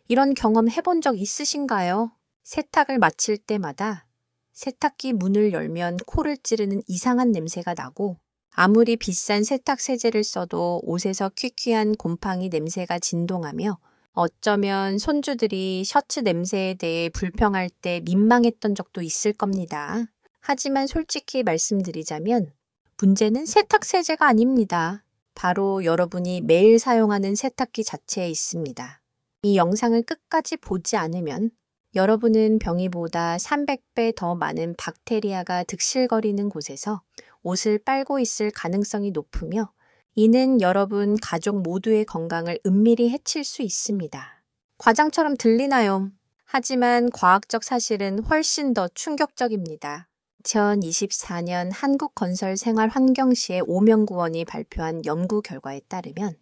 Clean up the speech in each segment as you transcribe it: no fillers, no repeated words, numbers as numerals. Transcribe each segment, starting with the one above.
이런 경험 해본 적 있으신가요? 세탁을 마칠 때마다 세탁기 문을 열면 코를 찌르는 이상한 냄새가 나고 아무리 비싼 세탁 세제를 써도 옷에서 퀴퀴한 곰팡이 냄새가 진동하며 어쩌면 손주들이 셔츠 냄새에 대해 불평할 때 민망했던 적도 있을 겁니다. 하지만 솔직히 말씀드리자면 문제는 세탁 세제가 아닙니다. 바로 여러분이 매일 사용하는 세탁기 자체에 있습니다. 이 영상을 끝까지 보지 않으면 여러분은 병이보다 300배 더 많은 박테리아가 득실거리는 곳에서 옷을 빨고 있을 가능성이 높으며 이는 여러분 가족 모두의 건강을 은밀히 해칠 수 있습니다. 과장처럼 들리나요? 하지만 과학적 사실은 훨씬 더 충격적입니다. 2024년 한국건설생활환경시의 오명구원이 발표한 연구 결과에 따르면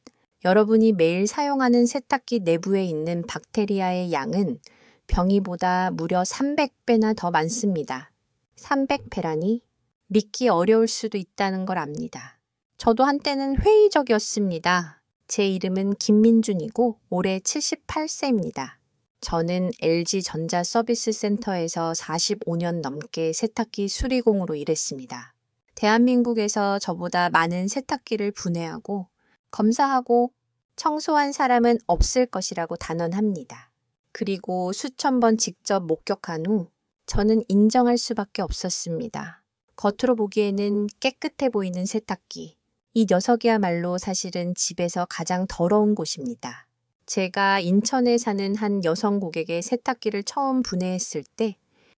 여러분이 매일 사용하는 세탁기 내부에 있는 박테리아의 양은 병이보다 무려 300배나 더 많습니다. 300배라니 믿기 어려울 수도 있다는 걸 압니다. 저도 한때는 회의적이었습니다. 제 이름은 김민준이고 올해 78세입니다. 저는 LG전자 서비스 센터에서 45년 넘게 세탁기 수리공으로 일했습니다. 대한민국에서 저보다 많은 세탁기를 분해하고 검사하고 청소한 사람은 없을 것이라고 단언합니다. 그리고 수천 번 직접 목격한 후 저는 인정할 수밖에 없었습니다. 겉으로 보기에는 깨끗해 보이는 세탁기. 이 녀석이야말로 사실은 집에서 가장 더러운 곳입니다. 제가 인천에 사는 한 여성 고객의 세탁기를 처음 분해했을 때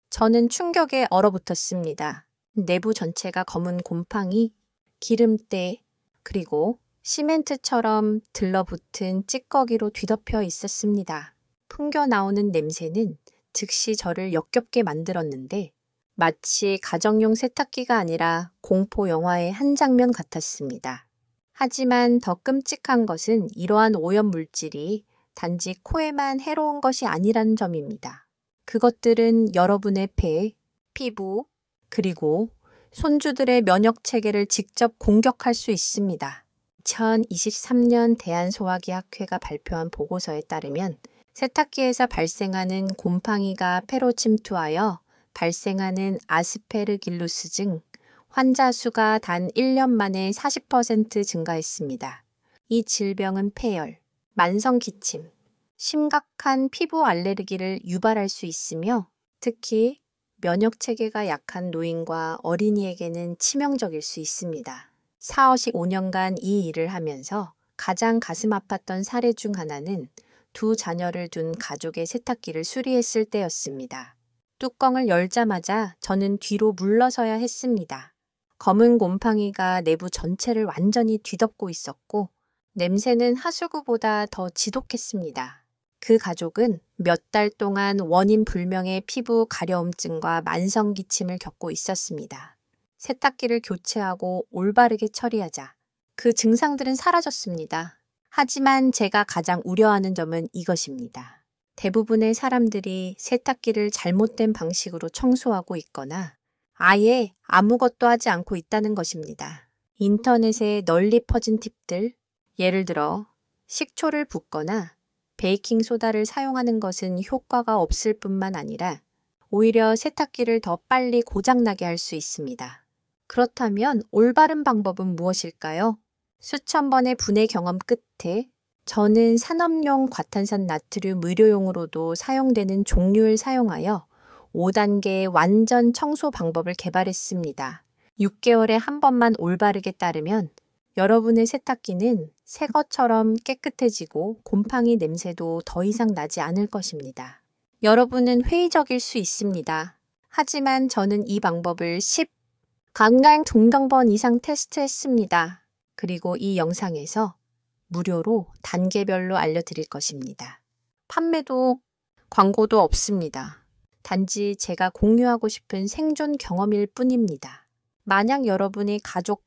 저는 충격에 얼어붙었습니다. 내부 전체가 검은 곰팡이, 기름때, 그리고 시멘트처럼 들러붙은 찌꺼기로 뒤덮여 있었습니다. 풍겨 나오는 냄새는 즉시 저를 역겹게 만들었는데 마치 가정용 세탁기가 아니라 공포 영화의 한 장면 같았습니다. 하지만 더 끔찍한 것은 이러한 오염물질이 단지 코에만 해로운 것이 아니라는 점입니다. 그것들은 여러분의 폐, 피부, 그리고 손주들의 면역 체계를 직접 공격할 수 있습니다. 2023년 대한소화기학회가 발표한 보고서에 따르면 세탁기에서 발생하는 곰팡이가 폐로 침투하여 발생하는 아스페르길루스증 환자 수가 단 1년 만에 40% 증가했습니다. 이 질병은 폐열, 만성 기침, 심각한 피부 알레르기를 유발할 수 있으며 특히 면역 체계가 약한 노인과 어린이에게는 치명적일 수 있습니다. 45년간 이 일을 하면서 가장 가슴 아팠던 사례 중 하나는 두 자녀를 둔 가족의 세탁기를 수리했을 때였습니다. 뚜껑을 열자마자 저는 뒤로 물러서야 했습니다. 검은 곰팡이가 내부 전체를 완전히 뒤덮고 있었고 냄새는 하수구보다 더 지독했습니다. 그 가족은 몇 달 동안 원인 불명의 피부 가려움증과 만성 기침을 겪고 있었습니다. 세탁기를 교체하고 올바르게 처리하자 그 증상들은 사라졌습니다. 하지만 제가 가장 우려하는 점은 이것입니다. 대부분의 사람들이 세탁기를 잘못된 방식으로 청소하고 있거나 아예 아무것도 하지 않고 있다는 것입니다. 인터넷에 널리 퍼진 팁들, 예를 들어 식초를 붓거나 베이킹소다를 사용하는 것은 효과가 없을 뿐만 아니라 오히려 세탁기를 더 빨리 고장나게 할 수 있습니다. 그렇다면 올바른 방법은 무엇일까요? 수천 번의 분해 경험 끝에 저는 산업용 과탄산 나트륨 의료용으로도 사용되는 종류를 사용하여 5단계의 완전 청소 방법을 개발했습니다. 6개월에 한 번만 올바르게 따르면 여러분의 세탁기는 새 것처럼 깨끗해지고 곰팡이 냄새도 더 이상 나지 않을 것입니다. 여러분은 회의적일 수 있습니다. 하지만 저는 이 방법을 10 중등번 이상 테스트했습니다. 그리고 이 영상에서 무료로 단계별로 알려드릴 것입니다. 판매도 광고도 없습니다. 단지 제가 공유하고 싶은 생존 경험일 뿐입니다. 만약 여러분이 가족,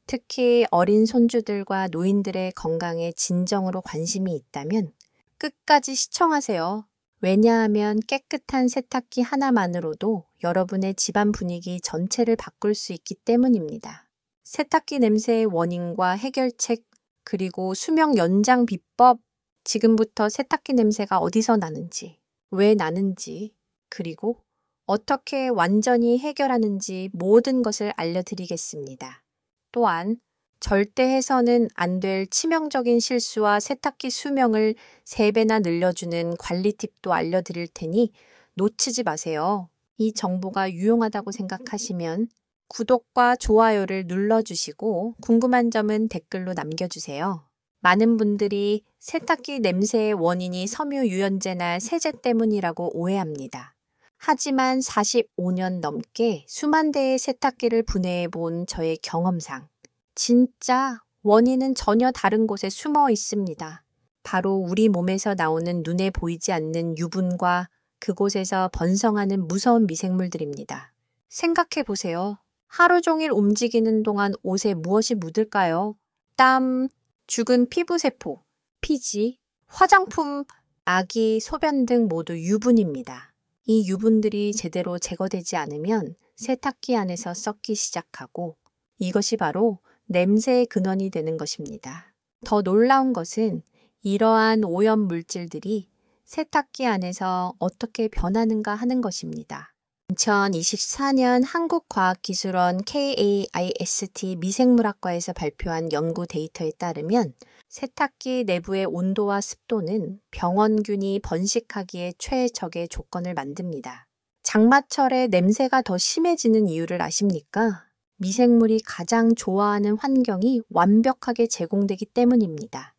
특히 어린 손주들과 노인들의 건강에 진정으로 관심이 있다면 끝까지 시청하세요. 왜냐하면 깨끗한 세탁기 하나만으로도 여러분의 집안 분위기 전체를 바꿀 수 있기 때문입니다. 세탁기 냄새의 원인과 해결책, 그리고 수명 연장 비법, 지금부터 세탁기 냄새가 어디서 나는지, 왜 나는지, 그리고 어떻게 완전히 해결하는지 모든 것을 알려드리겠습니다. 또한 절대 해서는 안 될 치명적인 실수와 세탁기 수명을 3배나 늘려주는 관리 팁도 알려드릴 테니 놓치지 마세요. 이 정보가 유용하다고 생각하시면 구독과 좋아요를 눌러주시고 궁금한 점은 댓글로 남겨주세요. 많은 분들이 세탁기 냄새의 원인이 섬유유연제나 세제 때문이라고 오해합니다. 하지만 45년 넘게 수만 대의 세탁기를 분해해 본 저의 경험상 진짜 원인은 전혀 다른 곳에 숨어 있습니다. 바로 우리 몸에서 나오는 눈에 보이지 않는 유분과 그곳에서 번성하는 무서운 미생물들입니다. 생각해 보세요. 하루 종일 움직이는 동안 옷에 무엇이 묻을까요? 땀, 죽은 피부세포, 피지, 화장품, 아기, 소변 등 모두 유분입니다. 이 유분들이 제대로 제거되지 않으면 세탁기 안에서 썩기 시작하고 이것이 바로 냄새의 근원이 되는 것입니다. 더 놀라운 것은 이러한 오염 물질들이 세탁기 안에서 어떻게 변하는가 하는 것입니다. 2024년 한국과학기술원 KAIST 미생물학과에서 발표한 연구 데이터에 따르면 세탁기 내부의 온도와 습도는 병원균이 번식하기에 최적의 조건을 만듭니다. 장마철에 냄새가 더 심해지는 이유를 아십니까? 미생물이 가장 좋아하는 환경이 완벽하게 제공되기 때문입니다.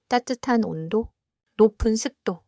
따뜻한 온도, 높은 습도,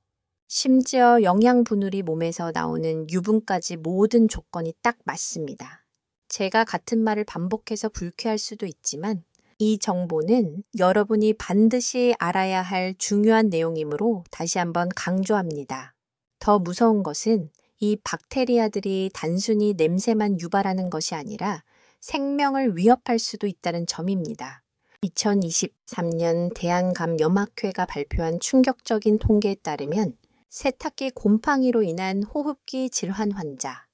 심지어 영양분울이 몸에서 나오는 유분까지 모든 조건이 딱 맞습니다. 제가 같은 말을 반복해서 불쾌할 수도 있지만 이 정보는 여러분이 반드시 알아야 할 중요한 내용이므로 다시 한번 강조합니다. 더 무서운 것은 이 박테리아들이 단순히 냄새만 유발하는 것이 아니라 생명을 위협할 수도 있다는 점입니다. 2023년 대한감염학회가 발표한 충격적인 통계에 따르면 세탁기 곰팡이로 인한 호흡기 질환 환자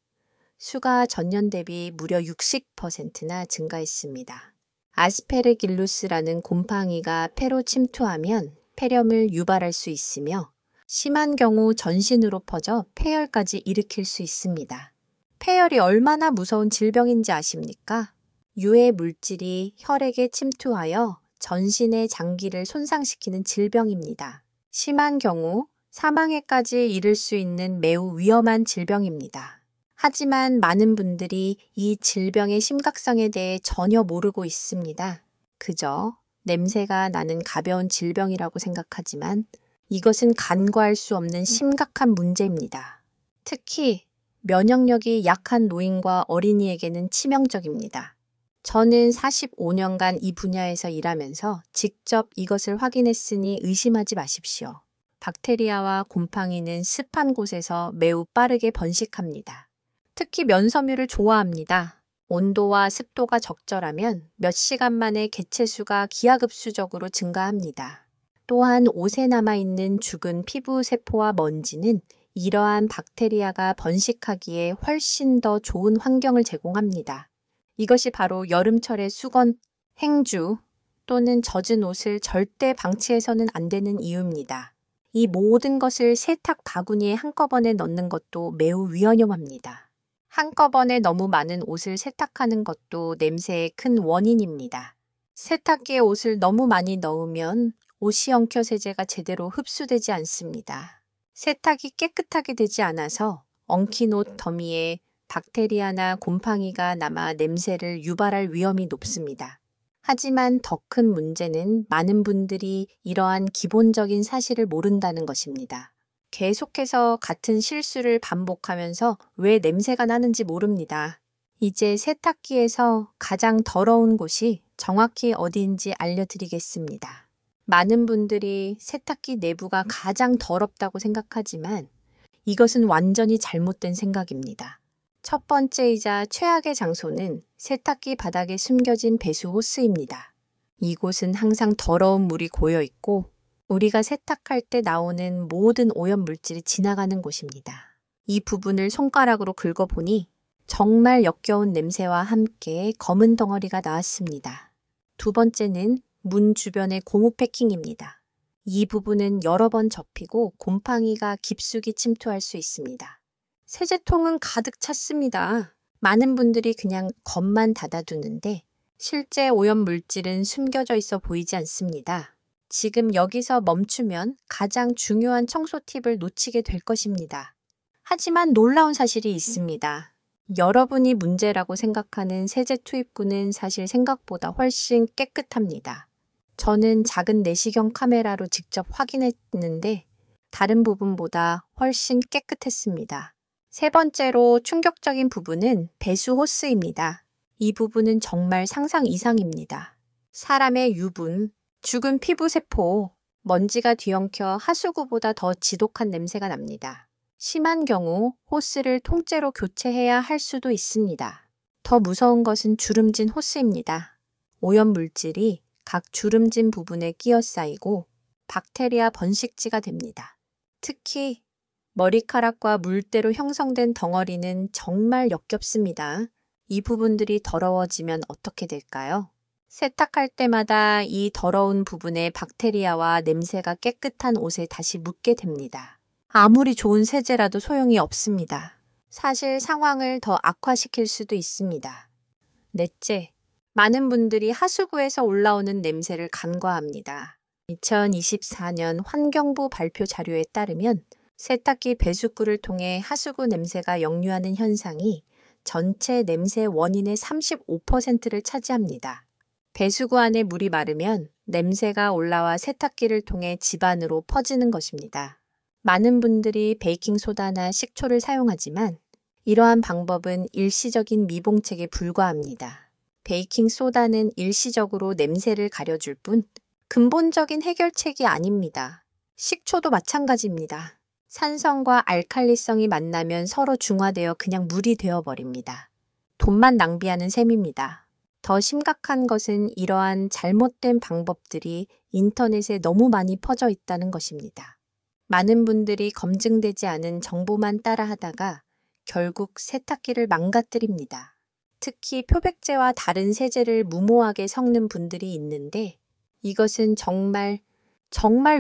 수가 전년 대비 무려 60%나 증가했습니다. 아스페르길루스라는 곰팡이가 폐로 침투하면 폐렴을 유발할 수 있으며 심한 경우 전신으로 퍼져 폐열까지 일으킬 수 있습니다. 폐열이 얼마나 무서운 질병인지 아십니까? 유해 물질이 혈액에 침투하여 전신의 장기를 손상시키는 질병입니다. 심한 경우 사망에까지 이를 수 있는 매우 위험한 질병입니다. 하지만 많은 분들이 이 질병의 심각성에 대해 전혀 모르고 있습니다. 그저 냄새가 나는 가벼운 질병이라고 생각하지만 이것은 간과할 수 없는 심각한 문제입니다. 특히 면역력이 약한 노인과 어린이에게는 치명적입니다. 저는 45년간 이 분야에서 일하면서 직접 이것을 확인했으니 의심하지 마십시오. 박테리아와 곰팡이는 습한 곳에서 매우 빠르게 번식합니다. 특히 면섬유를 좋아합니다. 온도와 습도가 적절하면 몇 시간 만에 개체수가 기하급수적으로 증가합니다. 또한 옷에 남아있는 죽은 피부 세포와 먼지는 이러한 박테리아가 번식하기에 훨씬 더 좋은 환경을 제공합니다. 이것이 바로 여름철의 수건, 행주 또는 젖은 옷을 절대 방치해서는 안 되는 이유입니다. 이 모든 것을 세탁 바구니에 한꺼번에 넣는 것도 매우 위험합니다. 한꺼번에 너무 많은 옷을 세탁하는 것도 냄새의 큰 원인입니다. 세탁기에 옷을 너무 많이 넣으면 옷이 엉켜 세제가 제대로 흡수되지 않습니다. 세탁이 깨끗하게 되지 않아서 엉킨 옷 더미에 박테리아나 곰팡이가 남아 냄새를 유발할 위험이 높습니다. 하지만 더 큰 문제는 많은 분들이 이러한 기본적인 사실을 모른다는 것입니다. 계속해서 같은 실수를 반복하면서 왜 냄새가 나는지 모릅니다. 이제 세탁기에서 가장 더러운 곳이 정확히 어디인지 알려드리겠습니다. 많은 분들이 세탁기 내부가 가장 더럽다고 생각하지만 이것은 완전히 잘못된 생각입니다. 첫 번째이자 최악의 장소는 세탁기 바닥에 숨겨진 배수 호스입니다. 이곳은 항상 더러운 물이 고여 있고 우리가 세탁할 때 나오는 모든 오염 물질이 지나가는 곳입니다. 이 부분을 손가락으로 긁어보니 정말 역겨운 냄새와 함께 검은 덩어리가 나왔습니다. 두 번째는 문 주변의 고무 패킹입니다. 이 부분은 여러 번 접히고 곰팡이가 깊숙이 침투할 수 있습니다. 세제통은 가득 찼습니다. 많은 분들이 그냥 겉만 닫아두는데 실제 오염 물질은 숨겨져 있어 보이지 않습니다. 지금 여기서 멈추면 가장 중요한 청소 팁을 놓치게 될 것입니다. 하지만 놀라운 사실이 있습니다. 여러분이 문제라고 생각하는 세제 투입구는 사실 생각보다 훨씬 깨끗합니다. 저는 작은 내시경 카메라로 직접 확인했는데 다른 부분보다 훨씬 깨끗했습니다. 세 번째로 충격적인 부분은 배수 호스입니다. 이 부분은 정말 상상 이상입니다. 사람의 유분, 죽은 피부세포, 먼지가 뒤엉켜 하수구보다 더 지독한 냄새가 납니다. 심한 경우 호스를 통째로 교체해야 할 수도 있습니다. 더 무서운 것은 주름진 호스입니다. 오염 물질이 각 주름진 부분에 끼어 쌓이고 박테리아 번식지가 됩니다. 특히 머리카락과 물때로 형성된 덩어리는 정말 역겹습니다. 이 부분들이 더러워지면 어떻게 될까요? 세탁할 때마다 이 더러운 부분에 박테리아와 냄새가 깨끗한 옷에 다시 묻게 됩니다. 아무리 좋은 세제라도 소용이 없습니다. 사실 상황을 더 악화시킬 수도 있습니다. 넷째, 많은 분들이 하수구에서 올라오는 냄새를 간과합니다. 2024년 환경부 발표 자료에 따르면 세탁기 배수구를 통해 하수구 냄새가 역류하는 현상이 전체 냄새 원인의 35%를 차지합니다. 배수구 안에 물이 마르면 냄새가 올라와 세탁기를 통해 집안으로 퍼지는 것입니다. 많은 분들이 베이킹소다나 식초를 사용하지만 이러한 방법은 일시적인 미봉책에 불과합니다. 베이킹소다는 일시적으로 냄새를 가려줄 뿐 근본적인 해결책이 아닙니다. 식초도 마찬가지입니다. 산성과 알칼리성이 만나면 서로 중화되어 그냥 물이 되어버립니다. 돈만 낭비하는 셈입니다. 더 심각한 것은 이러한 잘못된 방법들이 인터넷에 너무 많이 퍼져 있다는 것입니다. 많은 분들이 검증되지 않은 정보만 따라하다가 결국 세탁기를 망가뜨립니다. 특히 표백제와 다른 세제를 무모하게 섞는 분들이 있는데 이것은 정말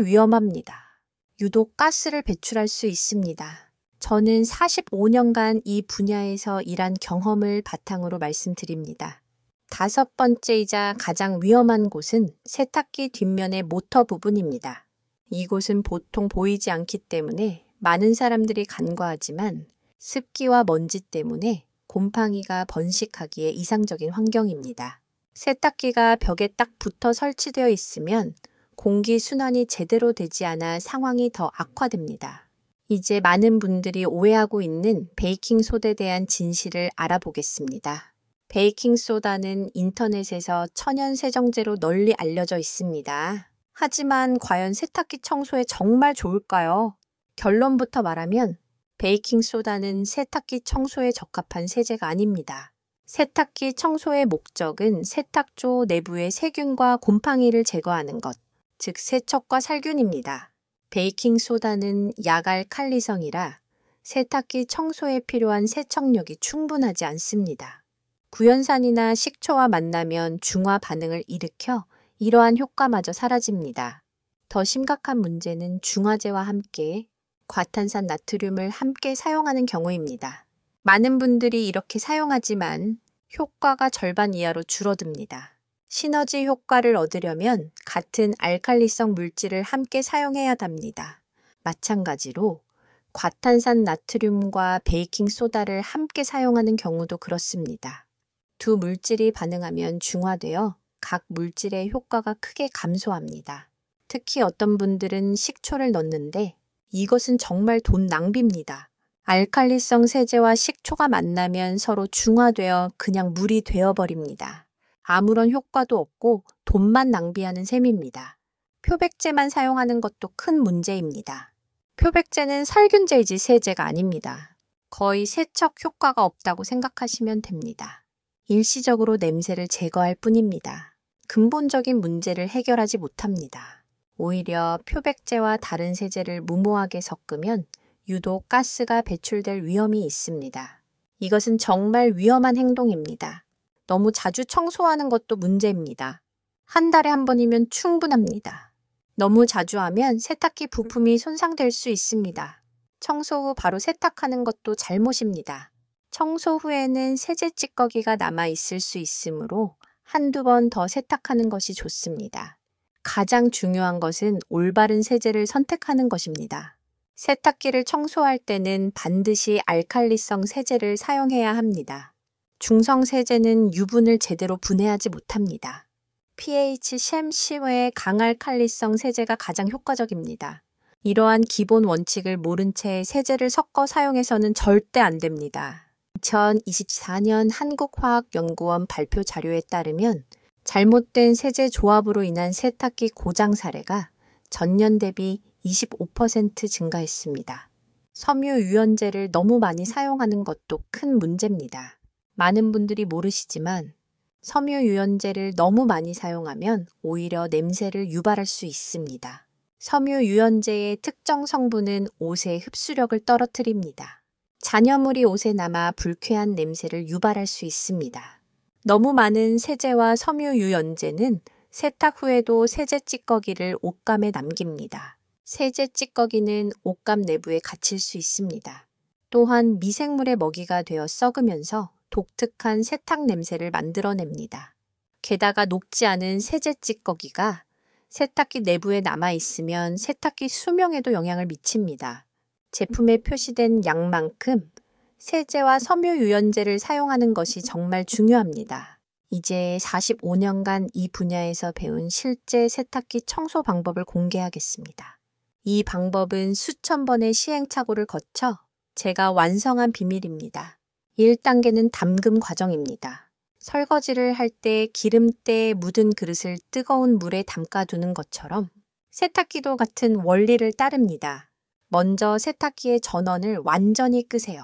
위험합니다. 유독 가스를 배출할 수 있습니다. 저는 45년간 이 분야에서 일한 경험을 바탕으로 말씀드립니다. 다섯 번째이자 가장 위험한 곳은 세탁기 뒷면의 모터 부분입니다. 이곳은 보통 보이지 않기 때문에 많은 사람들이 간과하지만 습기와 먼지 때문에 곰팡이가 번식하기에 이상적인 환경입니다. 세탁기가 벽에 딱 붙어 설치되어 있으면 공기 순환이 제대로 되지 않아 상황이 더 악화됩니다. 이제 많은 분들이 오해하고 있는 베이킹소다에 대한 진실을 알아보겠습니다. 베이킹소다는 인터넷에서 천연 세정제로 널리 알려져 있습니다. 하지만 과연 세탁기 청소에 정말 좋을까요? 결론부터 말하면 베이킹소다는 세탁기 청소에 적합한 세제가 아닙니다. 세탁기 청소의 목적은 세탁조 내부의 세균과 곰팡이를 제거하는 것, 즉 세척과 살균입니다. 베이킹소다는 약알칼리성이라 세탁기 청소에 필요한 세척력이 충분하지 않습니다. 구연산이나 식초와 만나면 중화 반응을 일으켜 이러한 효과마저 사라집니다. 더 심각한 문제는 중화제와 함께 과탄산 나트륨을 함께 사용하는 경우입니다. 많은 분들이 이렇게 사용하지만 효과가 절반 이하로 줄어듭니다. 시너지 효과를 얻으려면 같은 알칼리성 물질을 함께 해야 합니다. 마찬가지로 과탄산 나트륨과 베이킹소다를 함께 사용하는 경우도 그렇습니다. 두 물질이 반응하면 중화되어 각 물질의 효과가 크게 감소합니다. 특히 어떤 분들은 식초를 넣는데 이것은 정말 돈 낭비입니다. 알칼리성 세제와 식초가 만나면 서로 중화되어 그냥 물이 되어버립니다. 아무런 효과도 없고 돈만 낭비하는 셈입니다. 표백제만 사용하는 것도 큰 문제입니다. 표백제는 살균제이지 세제가 아닙니다. 거의 세척 효과가 없다고 생각하시면 됩니다. 일시적으로 냄새를 제거할 뿐입니다. 근본적인 문제를 해결하지 못합니다. 오히려 표백제와 다른 세제를 무모하게 섞으면 유독 가스가 배출될 위험이 있습니다. 이것은 정말 위험한 행동입니다. 너무 자주 청소하는 것도 문제입니다. 한 달에 한 번이면 충분합니다. 너무 자주 하면 세탁기 부품이 손상될 수 있습니다. 청소 후 바로 세탁하는 것도 잘못입니다. 청소 후에는 세제 찌꺼기가 남아 있을 수 있으므로 한두 번 더 세탁하는 것이 좋습니다. 가장 중요한 것은 올바른 세제를 선택하는 것입니다. 세탁기를 청소할 때는 반드시 알칼리성 세제를 사용해야 합니다. 중성 세제는 유분을 제대로 분해하지 못합니다. pH 샘 10의 강알칼리성 세제가 가장 효과적입니다. 이러한 기본 원칙을 모른 채 세제를 섞어 사용해서는 절대 안 됩니다. 2024년 한국화학연구원 발표 자료에 따르면 잘못된 세제 조합으로 인한 세탁기 고장 사례가 전년 대비 25% 증가했습니다. 섬유 유연제를 너무 많이 사용하는 것도 큰 문제입니다. 많은 분들이 모르시지만 섬유 유연제를 너무 많이 사용하면 오히려 냄새를 유발할 수 있습니다. 섬유 유연제의 특정 성분은 옷의 흡수력을 떨어뜨립니다. 잔여물이 옷에 남아 불쾌한 냄새를 유발할 수 있습니다. 너무 많은 세제와 섬유 유연제는 세탁 후에도 세제 찌꺼기를 옷감에 남깁니다. 세제 찌꺼기는 옷감 내부에 갇힐 수 있습니다. 또한 미생물의 먹이가 되어 썩으면서 독특한 세탁 냄새를 만들어냅니다. 게다가 녹지 않은 세제 찌꺼기가 세탁기 내부에 남아있으면 세탁기 수명에도 영향을 미칩니다. 제품에 표시된 양만큼 세제와 섬유 유연제를 사용하는 것이 정말 중요합니다. 이제 45년간 이 분야에서 배운 실제 세탁기 청소 방법을 공개하겠습니다. 이 방법은 수천 번의 시행착오를 거쳐 제가 완성한 비밀입니다. 1단계는 담금 과정입니다. 설거지를 할 때 기름때에 묻은 그릇을 뜨거운 물에 담가두는 것처럼 세탁기도 같은 원리를 따릅니다. 먼저 세탁기의 전원을 완전히 끄세요.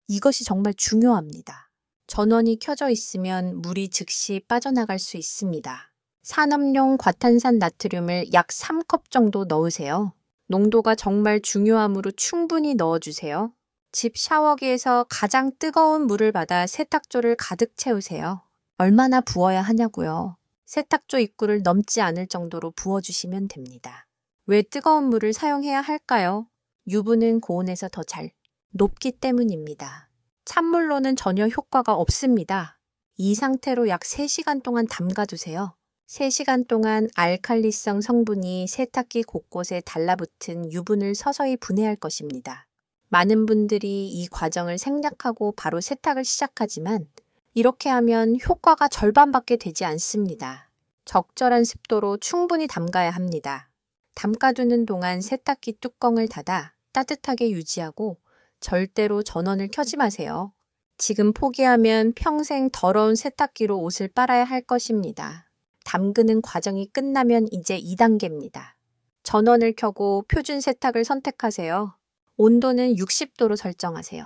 이것이 정말 중요합니다. 전원이 켜져 있으면 물이 즉시 빠져나갈 수 있습니다. 산업용 과탄산 나트륨을 약 3컵 정도 넣으세요. 농도가 정말 중요하므로 충분히 넣어주세요. 집 샤워기에서 가장 뜨거운 물을 받아 세탁조를 가득 채우세요. 얼마나 부어야 하냐고요. 세탁조 입구를 넘지 않을 정도로 부어주시면 됩니다. 왜 뜨거운 물을 사용해야 할까요? 유분은 고온에서 더 잘 녹기 때문입니다. 찬물로는 전혀 효과가 없습니다. 이 상태로 약 3시간 동안 담가두세요. 3시간 동안 알칼리성 성분이 세탁기 곳곳에 달라붙은 유분을 서서히 분해할 것입니다. 많은 분들이 이 과정을 생략하고 바로 세탁을 시작하지만 이렇게 하면 효과가 절반밖에 되지 않습니다. 적절한 습도로 충분히 담가야 합니다. 담가두는 동안 세탁기 뚜껑을 닫아 따뜻하게 유지하고 절대로 전원을 켜지 마세요. 지금 포기하면 평생 더러운 세탁기로 옷을 빨아야 할 것입니다. 담그는 과정이 끝나면 이제 2단계입니다. 전원을 켜고 표준 세탁을 선택하세요. 온도는 60도로 설정하세요.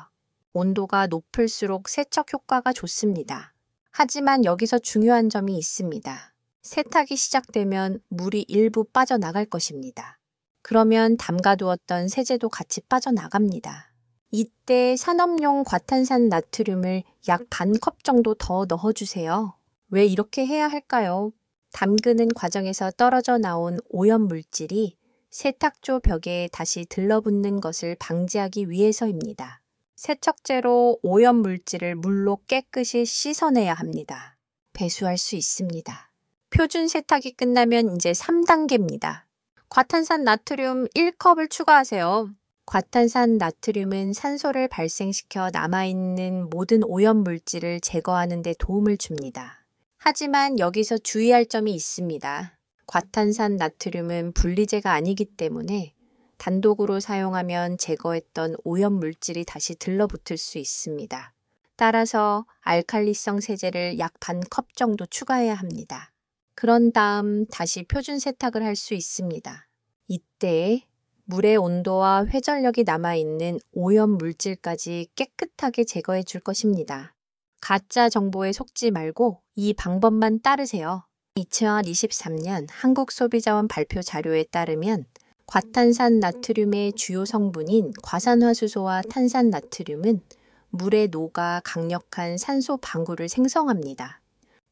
온도가 높을수록 세척 효과가 좋습니다. 하지만 여기서 중요한 점이 있습니다. 세탁이 시작되면 물이 일부 빠져나갈 것입니다. 그러면 담가두었던 세제도 같이 빠져나갑니다. 이때 산업용 과탄산 나트륨을 약 반 컵 정도 더 넣어주세요. 왜 이렇게 해야 할까요? 담그는 과정에서 떨어져 나온 오염 물질이 세탁조 벽에 다시 들러붙는 것을 방지하기 위해서입니다. 세척제로 오염 물질을 물로 깨끗이 씻어내야 합니다. 배수할 수 있습니다. 표준 세탁이 끝나면 이제 3단계입니다. 과탄산 나트륨 1컵을 추가하세요. 과탄산 나트륨은 산소를 발생시켜 남아있는 모든 오염 물질을 제거하는 데 도움을 줍니다. 하지만 여기서 주의할 점이 있습니다. 과탄산 나트륨은 분리제가 아니기 때문에 단독으로 사용하면 제거했던 오염 물질이 다시 들러붙을 수 있습니다. 따라서 알칼리성 세제를 약 반 컵 정도 추가해야 합니다. 그런 다음 다시 표준 세탁을 할 수 있습니다. 이때 물의 온도와 회전력이 남아있는 오염 물질까지 깨끗하게 제거해 줄 것입니다. 가짜 정보에 속지 말고 이 방법만 따르세요. 2023년 한국소비자원 발표 자료에 따르면 과탄산 나트륨의 주요 성분인 과산화수소와 탄산 나트륨은 물에 녹아 강력한 산소 방울을 생성합니다.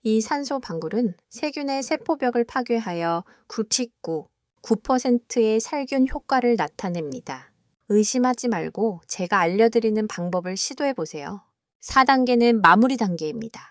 이 산소 방울은 세균의 세포벽을 파괴하여 구취구, 9%의 살균 효과를 나타냅니다. 의심하지 말고 제가 알려드리는 방법을 시도해보세요. 4단계는 마무리 단계입니다.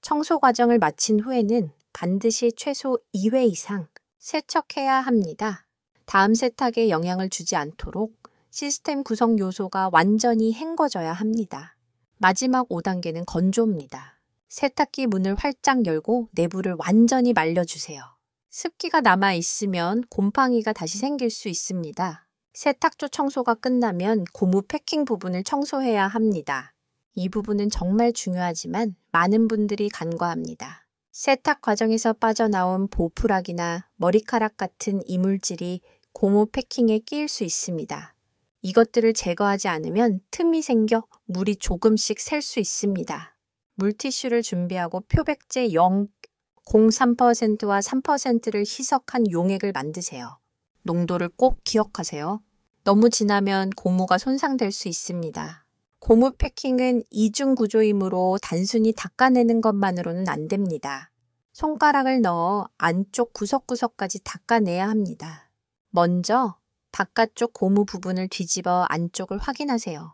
청소 과정을 마친 후에는 반드시 최소 2회 이상 세척해야 합니다. 다음 세탁에 영향을 주지 않도록 시스템 구성 요소가 완전히 헹궈져야 합니다. 마지막 5단계는 건조입니다. 세탁기 문을 활짝 열고 내부를 완전히 말려주세요. 습기가 남아있으면 곰팡이가 다시 생길 수 있습니다. 세탁조 청소가 끝나면 고무 패킹 부분을 청소해야 합니다. 이 부분은 정말 중요하지만 많은 분들이 간과합니다. 세탁 과정에서 빠져나온 보풀악이나 머리카락 같은 이물질이 고무 패킹에 끼일 수 있습니다. 이것들을 제거하지 않으면 틈이 생겨 물이 조금씩 셀 수 있습니다. 물티슈를 준비하고 표백제 0.03%와 3%를 희석한 용액을 만드세요. 농도를 꼭 기억하세요. 너무 진하면 고무가 손상될 수 있습니다. 고무 패킹은 이중 구조이므로 단순히 닦아내는 것만으로는 안 됩니다. 손가락을 넣어 안쪽 구석구석까지 닦아내야 합니다. 먼저 바깥쪽 고무 부분을 뒤집어 안쪽을 확인하세요.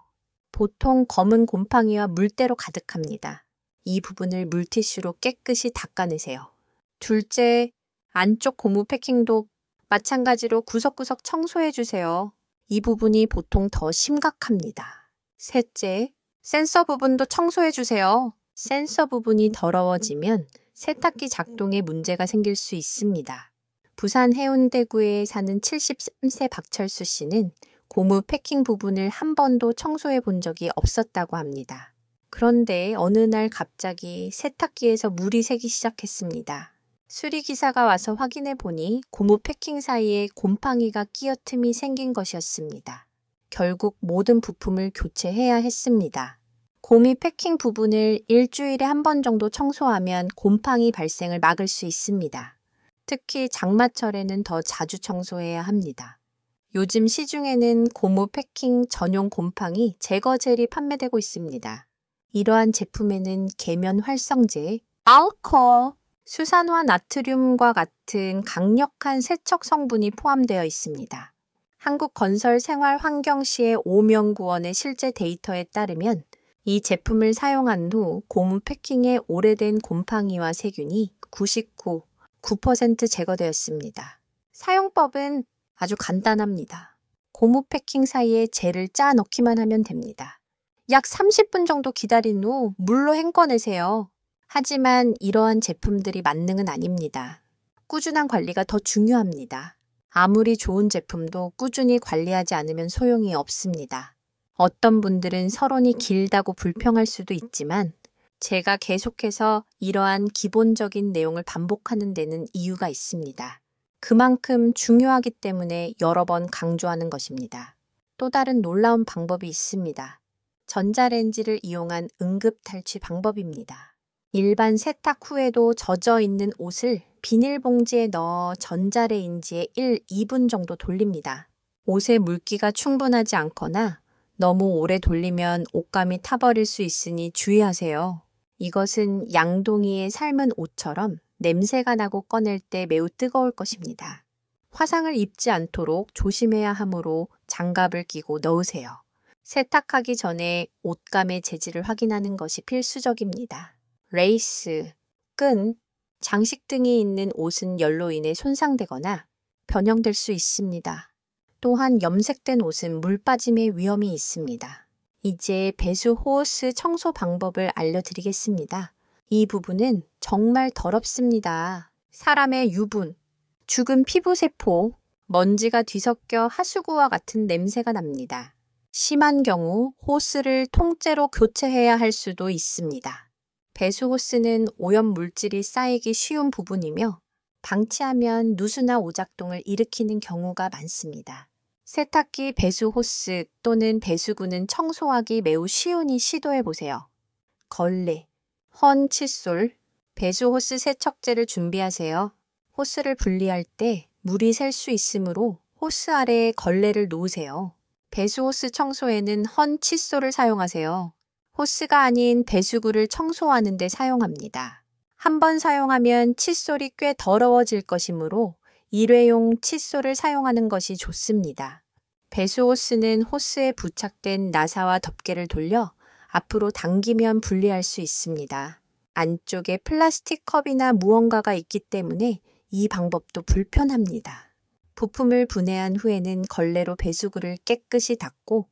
보통 검은 곰팡이와 물때로 가득합니다. 이 부분을 물티슈로 깨끗이 닦아내세요. 둘째, 안쪽 고무 패킹도 마찬가지로 구석구석 청소해주세요. 이 부분이 보통 더 심각합니다. 셋째, 센서 부분도 청소해주세요. 센서 부분이 더러워지면 세탁기 작동에 문제가 생길 수 있습니다. 부산 해운대구에 사는 73세 박철수 씨는 고무 패킹 부분을 한 번도 청소해 본 적이 없었다고 합니다. 그런데 어느 날 갑자기 세탁기에서 물이 새기 시작했습니다. 수리기사가 와서 확인해 보니 고무 패킹 사이에 곰팡이가 끼어 틈이 생긴 것이었습니다. 결국 모든 부품을 교체해야 했습니다. 고무 패킹 부분을 일주일에 한 번 정도 청소하면 곰팡이 발생을 막을 수 있습니다. 특히 장마철에는 더 자주 청소해야 합니다. 요즘 시중에는 고무 패킹 전용 곰팡이 제거 젤이 판매되고 있습니다. 이러한 제품에는 계면 활성제, 알코올, 수산화 나트륨과 같은 강력한 세척 성분이 포함되어 있습니다. 한국건설생활환경시의 오명구원의 실제 데이터에 따르면 이 제품을 사용한 후 고무 패킹의 오래된 곰팡이와 세균이 9% 제거되었습니다. 사용법은 아주 간단합니다. 고무 패킹 사이에 젤을 짜 넣기만 하면 됩니다. 약 30분 정도 기다린 후 물로 헹궈내세요. 하지만 이러한 제품들이 만능은 아닙니다. 꾸준한 관리가 더 중요합니다. 아무리 좋은 제품도 꾸준히 관리하지 않으면 소용이 없습니다. 어떤 분들은 서론이 길다고 불평할 수도 있지만 제가 계속해서 이러한 기본적인 내용을 반복하는 데는 이유가 있습니다. 그만큼 중요하기 때문에 여러 번 강조하는 것입니다. 또 다른 놀라운 방법이 있습니다. 전자레인지를 이용한 응급탈취 방법입니다. 일반 세탁 후에도 젖어 있는 옷을 비닐봉지에 넣어 전자레인지에 2분 정도 돌립니다. 옷에 물기가 충분하지 않거나 너무 오래 돌리면 옷감이 타버릴 수 있으니 주의하세요. 이것은 양동이에 삶은 옷처럼 냄새가 나고 꺼낼 때 매우 뜨거울 것입니다. 화상을 입지 않도록 조심해야 하므로 장갑을 끼고 넣으세요. 세탁하기 전에 옷감의 재질을 확인하는 것이 필수적입니다. 레이스, 끈, 장식 등이 있는 옷은 열로 인해 손상되거나 변형될 수 있습니다. 또한 염색된 옷은 물 빠짐의 위험이 있습니다. 이제 배수 호스 청소 방법을 알려드리겠습니다. 이 부분은 정말 더럽습니다. 사람의 유분, 죽은 피부세포, 먼지가 뒤섞여 하수구와 같은 냄새가 납니다. 심한 경우 호스를 통째로 교체해야 할 수도 있습니다. 배수 호스는 오염 물질이 쌓이기 쉬운 부분이며 방치하면 누수나 오작동을 일으키는 경우가 많습니다. 세탁기 배수 호스 또는 배수구는 청소하기 매우 쉬우니 시도해보세요. 걸레, 헌 칫솔, 배수 호스 세척제를 준비하세요. 호스를 분리할 때 물이 셀 수 있으므로 호스 아래에 걸레를 놓으세요. 배수 호스 청소에는 헌 칫솔을 사용하세요. 호스가 아닌 배수구를 청소하는 데 사용합니다. 한 번 사용하면 칫솔이 꽤 더러워질 것이므로 일회용 칫솔을 사용하는 것이 좋습니다. 배수 호스는 호스에 부착된 나사와 덮개를 돌려 앞으로 당기면 분리할 수 있습니다. 안쪽에 플라스틱 컵이나 무언가가 있기 때문에 이 방법도 불편합니다. 부품을 분해한 후에는 걸레로 배수구를 깨끗이 닦고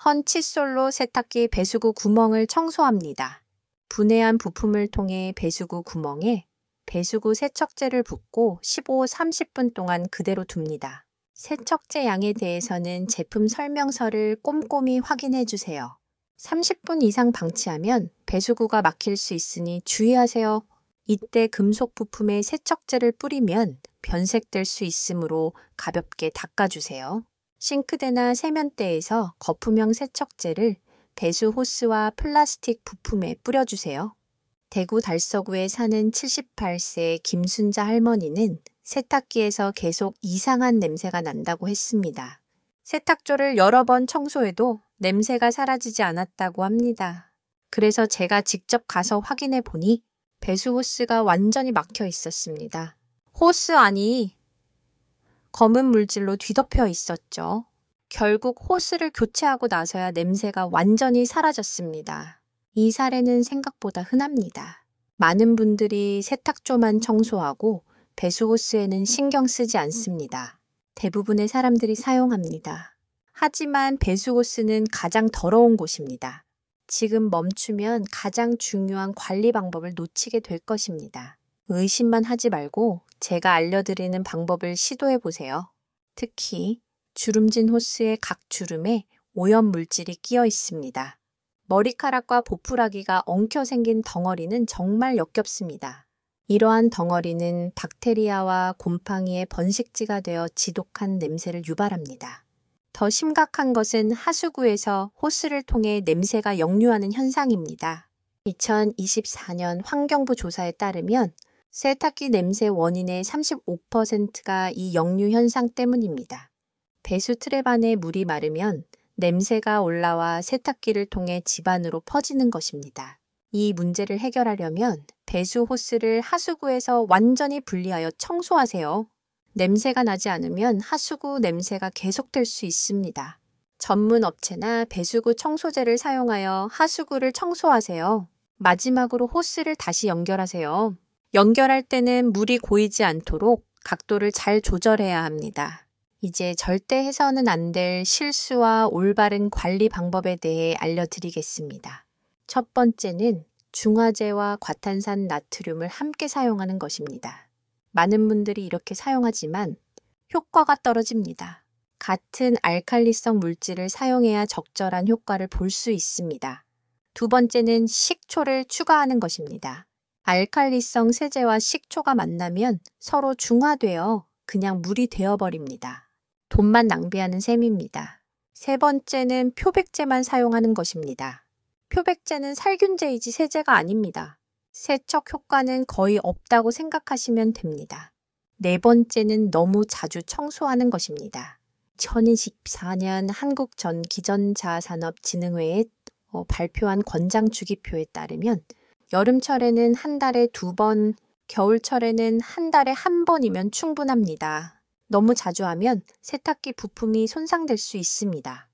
헌 칫솔로 세탁기 배수구 구멍을 청소합니다. 분해한 부품을 통해 배수구 구멍에 배수구 세척제를 붓고 15-30분 동안 그대로 둡니다. 세척제 양에 대해서는 제품 설명서를 꼼꼼히 확인해 주세요. 30분 이상 방치하면 배수구가 막힐 수 있으니 주의하세요. 이때 금속 부품에 세척제를 뿌리면 변색될 수 있으므로 가볍게 닦아주세요. 싱크대나 세면대에서 거품형 세척제를 배수 호스와 플라스틱 부품에 뿌려주세요. 대구 달서구에 사는 78세 김순자 할머니는 세탁기에서 계속 이상한 냄새가 난다고 했습니다. 세탁조를 여러 번 청소해도 냄새가 사라지지 않았다고 합니다. 그래서 제가 직접 가서 확인해 보니 배수 호스가 완전히 막혀 있었습니다. 호스 안이 검은 물질로 뒤덮여 있었죠. 결국 호스를 교체하고 나서야 냄새가 완전히 사라졌습니다. 이 사례는 생각보다 흔합니다. 많은 분들이 세탁조만 청소하고 배수 호스에는 신경 쓰지 않습니다. 대부분의 사람들이 사용합니다. 하지만 배수 호스는 가장 더러운 곳입니다. 지금 멈추면 가장 중요한 관리 방법을 놓치게 될 것입니다. 의심만 하지 말고 제가 알려드리는 방법을 시도해 보세요. 특히 주름진 호스의 각 주름에 오염 물질이 끼어 있습니다. 머리카락과 보풀하기가 엉켜 생긴 덩어리는 정말 역겹습니다. 이러한 덩어리는 박테리아와 곰팡이의 번식지가 되어 지독한 냄새를 유발합니다. 더 심각한 것은 하수구에서 호스를 통해 냄새가 역류하는 현상입니다. 2024년 환경부 조사에 따르면 세탁기 냄새 원인의 35%가 이 역류 현상 때문입니다. 배수 트랩 안에 물이 마르면 냄새가 올라와 세탁기를 통해 집안으로 퍼지는 것입니다. 이 문제를 해결하려면 배수 호스를 하수구에서 완전히 분리하여 청소하세요. 냄새가 나지 않으면 하수구 냄새가 계속될 수 있습니다. 전문 업체나 배수구 청소제를 사용하여 하수구를 청소하세요. 마지막으로 호스를 다시 연결하세요. 연결할 때는 물이 고이지 않도록 각도를 잘 조절해야 합니다. 이제 절대 해서는 안 될 실수와 올바른 관리 방법에 대해 알려드리겠습니다. 첫 번째는 중화제와 과탄산 나트륨을 함께 사용하는 것입니다. 많은 분들이 이렇게 사용하지만 효과가 떨어집니다. 같은 알칼리성 물질을 사용해야 적절한 효과를 볼 수 있습니다. 두 번째는 식초를 추가하는 것입니다. 알칼리성 세제와 식초가 만나면 서로 중화되어 그냥 물이 되어버립니다. 돈만 낭비하는 셈입니다. 세 번째는 표백제만 사용하는 것입니다. 표백제는 살균제이지 세제가 아닙니다. 세척 효과는 거의 없다고 생각하시면 됩니다. 네 번째는 너무 자주 청소하는 것입니다. 2024년 한국전기전자산업진흥회에 발표한 권장 주기표에 따르면 여름철에는 한 달에 2번, 겨울철에는 한 달에 1번이면 충분합니다. 너무 자주 하면 세탁기 부품이 손상될 수 있습니다.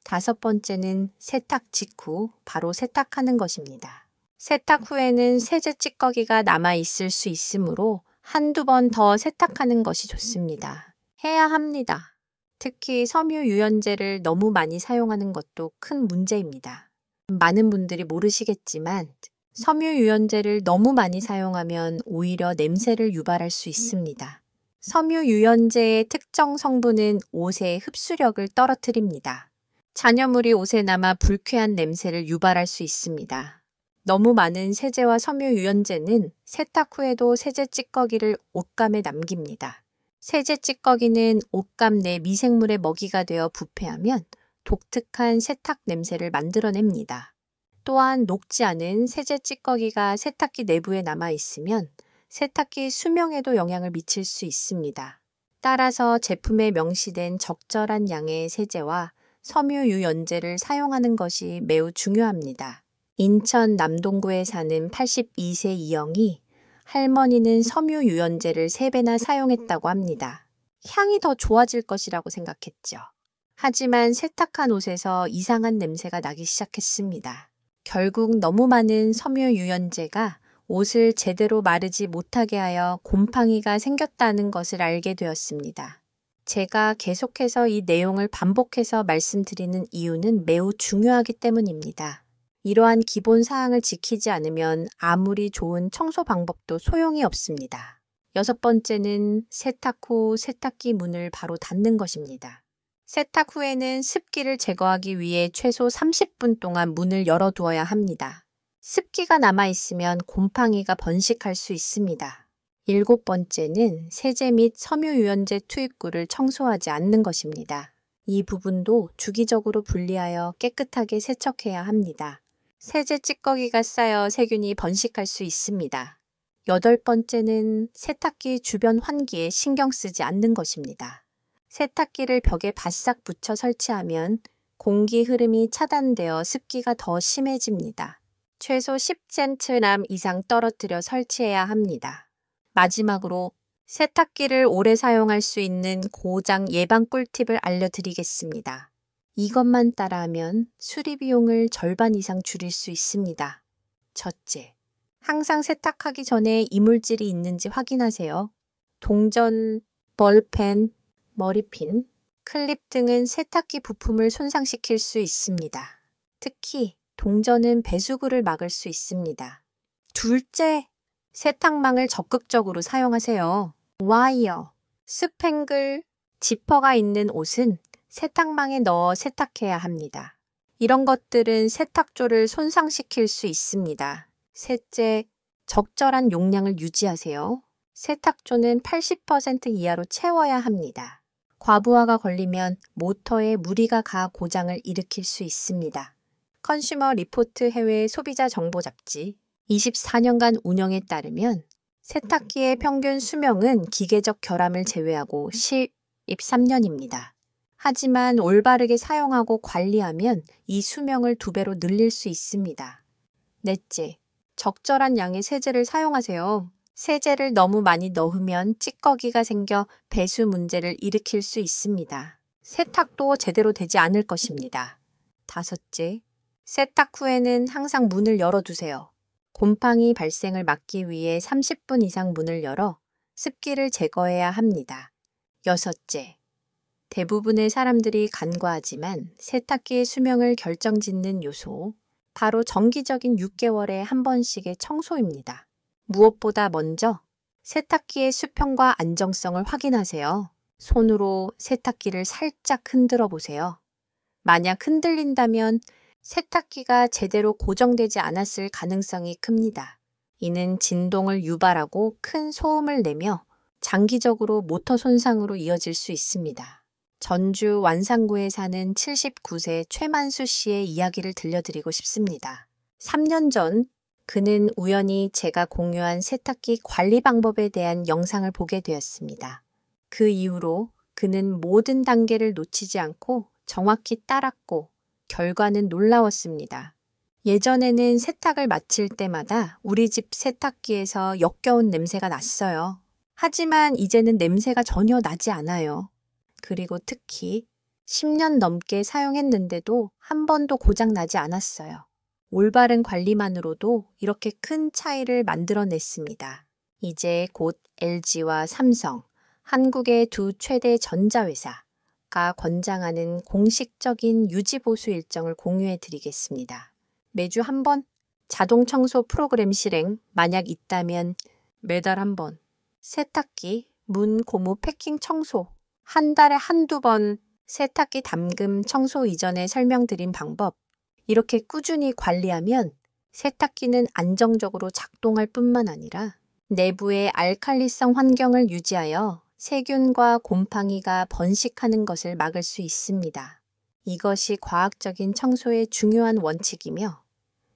다섯 번째는 세탁 직후 바로 세탁하는 것입니다. 세탁 후에는 세제 찌꺼기가 남아있을 수 있으므로 한두 번 더 세탁하는 것이 좋습니다. 해야 합니다. 특히 섬유 유연제를 너무 많이 사용하는 것도 큰 문제입니다. 많은 분들이 모르시겠지만 섬유 유연제를 너무 많이 사용하면 오히려 냄새를 유발할 수 있습니다. 섬유 유연제의 특정 성분은 옷의 흡수력을 떨어뜨립니다. 잔여물이 옷에 남아 불쾌한 냄새를 유발할 수 있습니다. 너무 많은 세제와 섬유 유연제는 세탁 후에도 세제 찌꺼기를 옷감에 남깁니다. 세제 찌꺼기는 옷감 내 미생물의 먹이가 되어 부패하면 독특한 세탁 냄새를 만들어냅니다. 또한 녹지 않은 세제 찌꺼기가 세탁기 내부에 남아 있으면 세탁기 수명에도 영향을 미칠 수 있습니다. 따라서 제품에 명시된 적절한 양의 세제와 섬유 유연제를 사용하는 것이 매우 중요합니다. 인천 남동구에 사는 82세 이영이 할머니는 섬유 유연제를 3배나 사용했다고 합니다. 향이 더 좋아질 것이라고 생각했죠. 하지만 세탁한 옷에서 이상한 냄새가 나기 시작했습니다. 결국 너무 많은 섬유 유연제가 옷을 제대로 마르지 못하게 하여 곰팡이가 생겼다는 것을 알게 되었습니다. 제가 계속해서 이 내용을 반복해서 말씀드리는 이유는 매우 중요하기 때문입니다. 이러한 기본 사항을 지키지 않으면 아무리 좋은 청소 방법도 소용이 없습니다. 6번째는 세탁 후 세탁기 문을 바로 닫는 것입니다. 세탁 후에는 습기를 제거하기 위해 최소 30분 동안 문을 열어두어야 합니다. 습기가 남아있으면 곰팡이가 번식할 수 있습니다. 7번째는 세제 및 섬유유연제 투입구를 청소하지 않는 것입니다. 이 부분도 주기적으로 분리하여 깨끗하게 세척해야 합니다. 세제 찌꺼기가 쌓여 세균이 번식할 수 있습니다. 8번째는 세탁기 주변 환기에 신경 쓰지 않는 것입니다. 세탁기를 벽에 바싹 붙여 설치하면 공기 흐름이 차단되어 습기가 더 심해집니다. 최소 10cm 이상 떨어뜨려 설치해야 합니다. 마지막으로 세탁기를 오래 사용할 수 있는 고장 예방 꿀팁을 알려드리겠습니다. 이것만 따라하면 수리 비용을 절반 이상 줄일 수 있습니다. 첫째, 항상 세탁하기 전에 이물질이 있는지 확인하세요. 동전, 볼펜, 머리핀, 클립 등은 세탁기 부품을 손상시킬 수 있습니다. 특히 동전은 배수구를 막을 수 있습니다. 둘째, 세탁망을 적극적으로 사용하세요. 와이어, 스팽글, 지퍼가 있는 옷은 세탁망에 넣어 세탁해야 합니다. 이런 것들은 세탁조를 손상시킬 수 있습니다. 셋째, 적절한 용량을 유지하세요. 세탁조는 80% 이하로 채워야 합니다. 과부하가 걸리면 모터에 무리가 가 고장을 일으킬 수 있습니다. 컨슈머 리포트 해외 소비자 정보 잡지 24년간 운영에 따르면 세탁기의 평균 수명은 기계적 결함을 제외하고 13년입니다. 하지만 올바르게 사용하고 관리하면 이 수명을 2배로 늘릴 수 있습니다. 넷째, 적절한 양의 세제를 사용하세요. 세제를 너무 많이 넣으면 찌꺼기가 생겨 배수 문제를 일으킬 수 있습니다. 세탁도 제대로 되지 않을 것입니다. 다섯째, 세탁 후에는 항상 문을 열어두세요. 곰팡이 발생을 막기 위해 30분 이상 문을 열어 습기를 제거해야 합니다. 여섯째, 대부분의 사람들이 간과하지만 세탁기의 수명을 결정짓는 요소, 바로 정기적인 6개월에 한 번씩의 청소입니다. 무엇보다 먼저 세탁기의 수평과 안정성을 확인하세요. 손으로 세탁기를 살짝 흔들어 보세요. 만약 흔들린다면 세탁기가 제대로 고정되지 않았을 가능성이 큽니다. 이는 진동을 유발하고 큰 소음을 내며 장기적으로 모터 손상으로 이어질 수 있습니다. 전주 완산구에 사는 79세 최만수 씨의 이야기를 들려드리고 싶습니다. 3년 전 그는 우연히 제가 공유한 세탁기 관리 방법에 대한 영상을 보게 되었습니다. 그 이후로 그는 모든 단계를 놓치지 않고 정확히 따랐고 결과는 놀라웠습니다. 예전에는 세탁을 마칠 때마다 우리 집 세탁기에서 역겨운 냄새가 났어요. 하지만 이제는 냄새가 전혀 나지 않아요. 그리고 특히 10년 넘게 사용했는데도 한 번도 고장 나지 않았어요. 올바른 관리만으로도 이렇게 큰 차이를 만들어냈습니다. 이제 곧 LG와 삼성, 한국의 두 최대 전자회사가 권장하는 공식적인 유지보수 일정을 공유해 드리겠습니다. 매주 한 번 자동 청소 프로그램 실행, 만약 있다면 매달 한 번, 세탁기, 문, 고무 패킹 청소, 한 달에 한두 번 세탁기 담금 청소 이전에 설명드린 방법, 이렇게 꾸준히 관리하면 세탁기는 안정적으로 작동할 뿐만 아니라 내부의 알칼리성 환경을 유지하여 세균과 곰팡이가 번식하는 것을 막을 수 있습니다. 이것이 과학적인 청소의 중요한 원칙이며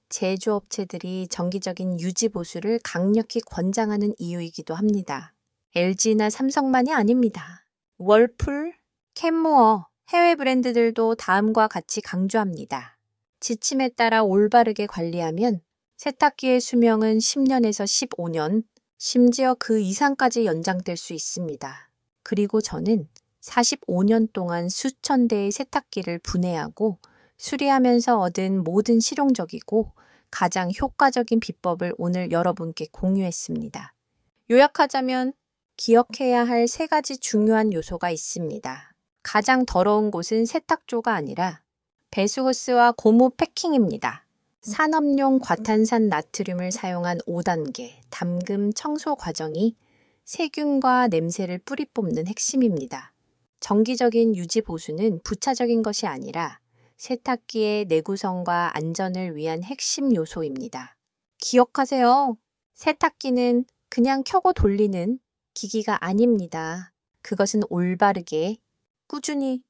제조업체들이 정기적인 유지보수를 강력히 권장하는 이유이기도 합니다. LG나 삼성만이 아닙니다. 월풀, 캔모어, 해외 브랜드들도 다음과 같이 강조합니다. 지침에 따라 올바르게 관리하면 세탁기의 수명은 10년에서 15년, 심지어 그 이상까지 연장될 수 있습니다. 그리고 저는 45년 동안 수천 대의 세탁기를 분해하고 수리하면서 얻은 모든 실용적이고 가장 효과적인 비법을 오늘 여러분께 공유했습니다. 요약하자면 기억해야 할 3가지 중요한 요소가 있습니다. 가장 더러운 곳은 세탁조가 아니라 배수호스와 고무 패킹입니다. 산업용 과탄산 나트륨을 사용한 5단계 담금 청소 과정이 세균과 냄새를 뿌리 뽑는 핵심입니다. 정기적인 유지 보수는 부차적인 것이 아니라 세탁기의 내구성과 안전을 위한 핵심 요소입니다. 기억하세요. 세탁기는 그냥 켜고 돌리는 기기가 아닙니다. 그것은 올바르게, 꾸준히,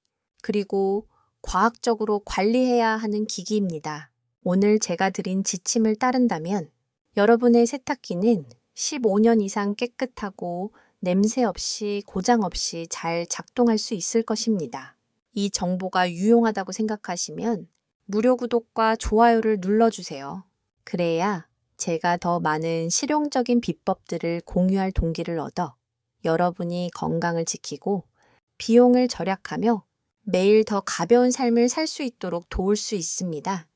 그리고 과학적으로 관리해야 하는 기기입니다. 오늘 제가 드린 지침을 따른다면 여러분의 세탁기는 15년 이상 깨끗하고 냄새 없이 고장 없이 잘 작동할 수 있을 것입니다. 이 정보가 유용하다고 생각하시면 무료 구독과 좋아요를 눌러주세요. 그래야 제가 더 많은 실용적인 비법들을 공유할 동기를 얻어 여러분이 건강을 지키고 비용을 절약하며 매일 더 가벼운 삶을 살 수 있도록 도울 수 있습니다.